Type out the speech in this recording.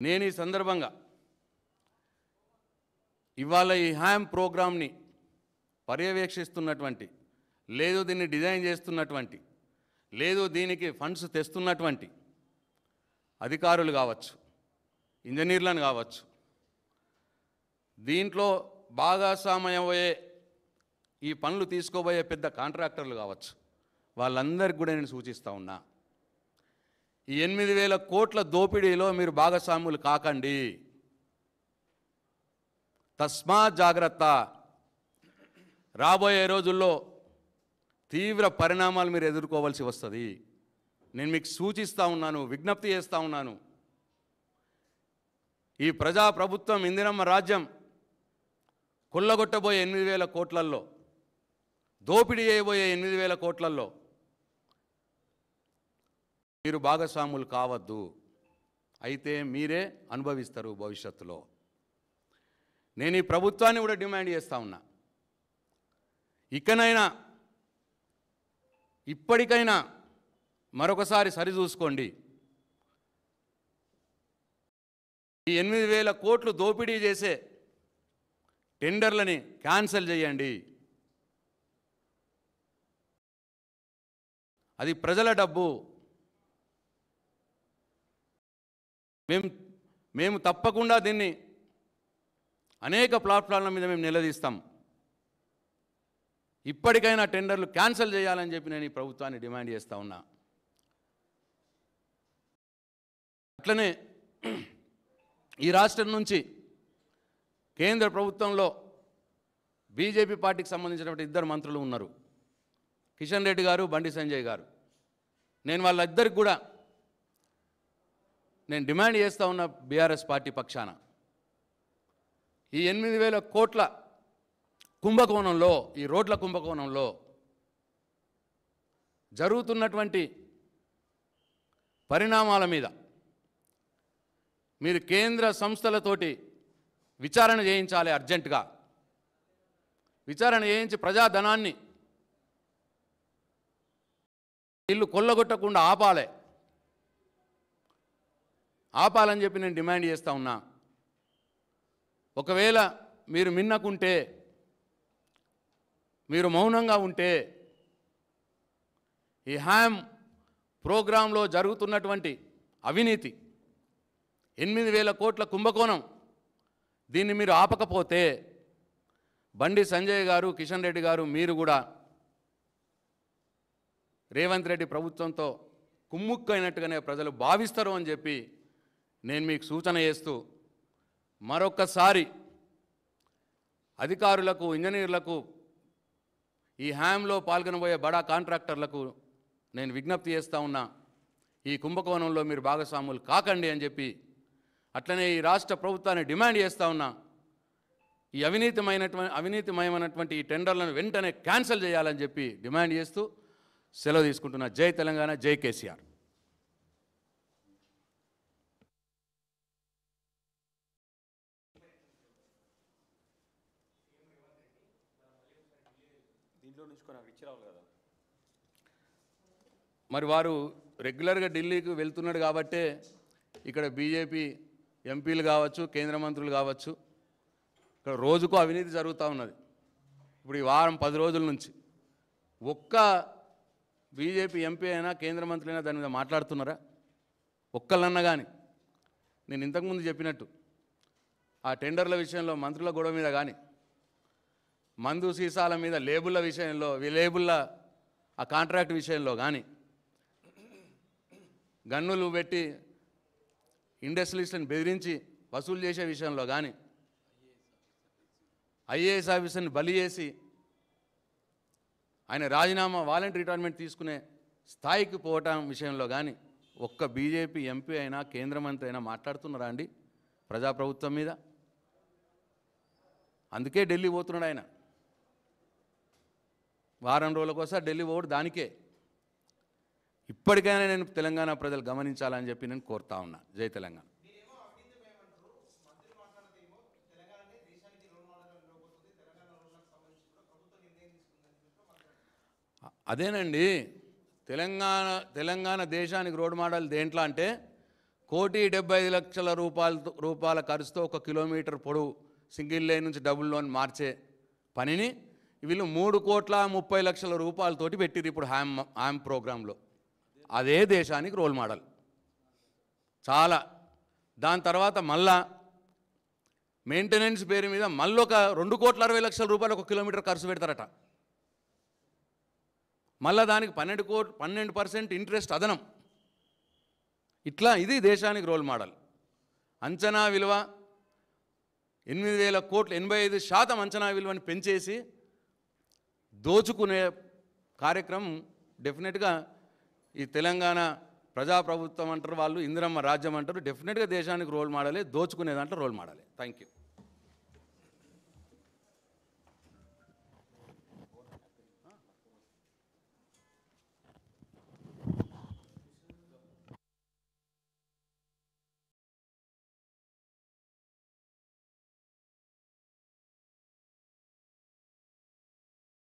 నేను ఈ సందర్భంగా ఇవాళ ఈ హ్యామ్ ప్రోగ్రామ్ని పర్యవేక్షిస్తున్నటువంటి, లేదు దీన్ని డిజైన్ చేస్తున్నటువంటి, లేదు దీనికి ఫండ్స్ తెస్తున్నటువంటి అధికారులు కావచ్చు, ఇంజనీర్లను కావచ్చు, దీంట్లో భాగస్వామ్యమయ్యే ఈ పనులు తీసుకోబోయే పెద్ద కాంట్రాక్టర్లు కావచ్చు, వాళ్ళందరికీ కూడా నేను సూచిస్తూ ఉన్నా, ఈ 8,000 కోట్ల దోపిడీలో మీరు భాగస్వాములు కాకండి. తస్మాత్ జాగ్రత్త. రాబోయే రోజుల్లో తీవ్ర పరిణామాలు మీరు ఎదుర్కోవాల్సి వస్తుంది. నేను మీకు సూచిస్తూ ఉన్నాను, విజ్ఞప్తి చేస్తూ ఉన్నాను. ఈ ప్రజాప్రభుత్వం, ఇందిరమ్మ రాజ్యం కొల్లగొట్టబోయే 8,000 కోట్లల్లో, దోపిడీ చేయబోయే 8,000 కోట్లల్లో మీరు భాగస్వాములు కావద్దు. అయితే మీరే అనుభవిస్తారు భవిష్యత్తులో. నేను ఈ ప్రభుత్వాన్ని కూడా డిమాండ్ చేస్తూ ఉన్నా, ఇకనైనా ఇప్పటికైనా మరొకసారి సరిచూసుకోండి. ఈ 8,000 కోట్లు దోపిడీ చేసే టెండర్లని క్యాన్సిల్ చేయండి. అది ప్రజల డబ్బు. మేము తప్పకుండా దీన్ని అనేక ప్లాట్ఫామ్ల మీద మేము నిలదీస్తాం. ఇప్పటికైనా టెండర్లు క్యాన్సిల్ చేయాలని చెప్పి నేను ఈ ప్రభుత్వాన్ని డిమాండ్ చేస్తూ ఉన్నా. అట్లనే ఈ రాష్ట్రం నుంచి కేంద్ర ప్రభుత్వంలో బీజేపీ పార్టీకి సంబంధించినటువంటి 2 మంత్రులు ఉన్నారు, కిషన్ రెడ్డి గారు, బండి సంజయ్ గారు. నేను వాళ్ళిద్దరికి కూడా నేను డిమాండ్ చేస్తూ ఉన్న బీఆర్ఎస్ పార్టీ పక్షాన, ఈ 8,000 కోట్ల కుంభకోణంలో, ఈ రోడ్ల కుంభకోణంలో జరుగుతున్నటువంటి పరిణామాల మీద మీరు కేంద్ర సంస్థలతోటి విచారణ చేయించాలి. అర్జెంటుగా విచారణ చేయించి ప్రజాధనాన్ని వీళ్ళు కొల్లగొట్టకుండా ఆపాలని చెప్పి నేను డిమాండ్ చేస్తూ ఉన్నా. ఒకవేళ మీరు మిన్నకుంటే, మీరు మౌనంగా ఉంటే, ఈ హ్యామ్ ప్రోగ్రాంలో జరుగుతున్నటువంటి అవినీతి, 8,000 కోట్ల కుంభకోణం, దీన్ని మీరు ఆపకపోతే బండి సంజయ్ గారు, కిషన్ రెడ్డి గారు, మీరు కూడా రేవంత్ రెడ్డి ప్రభుత్వంతో కుమ్ముక్కైనట్టుగానే ప్రజలు భావిస్తారు అని చెప్పి నేను మీకు సూచన చేస్తూ, మరొక్కసారి అధికారులకు, ఇంజనీర్లకు, ఈ హ్యామ్లో పాల్గొనబోయే బడా కాంట్రాక్టర్లకు నేను విజ్ఞప్తి చేస్తూ ఉన్నా, ఈ కుంభకోణంలో మీరు భాగస్వాములు కాకండి అని చెప్పి, అట్లనే ఈ రాష్ట్ర ప్రభుత్వాన్ని డిమాండ్ చేస్తూ ఉన్నా, ఈ అవినీతిమయమైనటువంటి ఈ టెండర్లను వెంటనే క్యాన్సిల్ చేయాలని చెప్పి డిమాండ్ చేస్తూ సెలవు తీసుకుంటున్నా. జై తెలంగాణ, జై కేసీఆర్. మరి వారు రెగ్యులర్గా ఢిల్లీకి వెళ్తున్నాడు కాబట్టే ఇక్కడ బీజేపీ ఎంపీలు కావచ్చు, కేంద్ర మంత్రులు కావచ్చు, ఇక్కడ రోజుకు అవినీతి జరుగుతూ ఉన్నది. ఇప్పుడు ఈ వారం 10 రోజుల నుంచి ఒక్క బీజేపీ ఎంపీ అయినా, కేంద్ర మంత్రి అయినా దాని మీద మాట్లాడుతున్నారా? ఒక్కళ్ళన్నా కానీ. నేను ఇంతకుముందు చెప్పినట్టు ఆ టెండర్ల విషయంలో, మంత్రుల గొడవ మీద కానీ, మందు సీసాల మీద లేబుల్ల విషయంలో, లేబుల్ల ఆ కాంట్రాక్ట్ విషయంలో కానీ, గన్నులు పెట్టి ఇండస్ట్రియలిస్ట్ని బెదిరించి వసూలు చేసే విషయంలో కానీ, ఐఏఎస్ ఆఫీసర్ని బలి చేసి ఆయన రాజీనామా, వాలంటరీ రిటైర్మెంట్ తీసుకునే స్థాయికి పోవటం విషయంలో కానీ ఒక్క బీజేపీ ఎంపీ అయినా, కేంద్ర మంత్రి అయినా మాట్లాడుతున్నారా అండి ప్రజాప్రభుత్వం మీద? అందుకే ఢిల్లీ పోతున్నాడు ఆయన. వారం రోజులకోసారి ఢిల్లీ పోవడు దానికే. ఇప్పటికైనా నేను తెలంగాణ ప్రజలు గమనించాలని చెప్పి నేను కోరుతా ఉన్నా. జై తెలంగాణ. అదేనండి, తెలంగాణ దేశానికి రోడ్ మోడల్ దేంట్లో అంటే ₹1,75,00,000 ఖర్చుతో 1 కిలోమీటర్ పొడవు సింగిల్ లేన్ నుంచి డబుల్ లోన్ మార్చే పనిని వీళ్ళు ₹3,30,00,000 పెట్టిరు ఇప్పుడు హ్యామ్ ప్రోగ్రాంలో. అదే దేశానికి రోల్ మోడల్ చాలా. దాని తర్వాత మళ్ళా మెయింటెనెన్స్ పేరు మీద మళ్ళీ ఒక ₹2,60,00,000 1 కిలోమీటర్ ఖర్చు పెడతారట. మళ్ళీ దానికి 12% ఇంట్రెస్ట్ అదనం. ఇట్లా ఇది దేశానికి రోల్ మోడల్. అంచనా విలువ 8,000 కోట్లు, 85% అంచనా విలువని పెంచేసి దోచుకునే కార్యక్రమం డెఫినెట్గా ఈ తెలంగాణ ప్రజాప్రభుత్వం అంటారు వాళ్ళు, ఇందిరమ్మ రాజ్యం అంటారు, డెఫినెట్గా దేశానికి రోల్ మోడలే, దోచుకునే దాంట్లో రోల్ మోడలే. Thank you.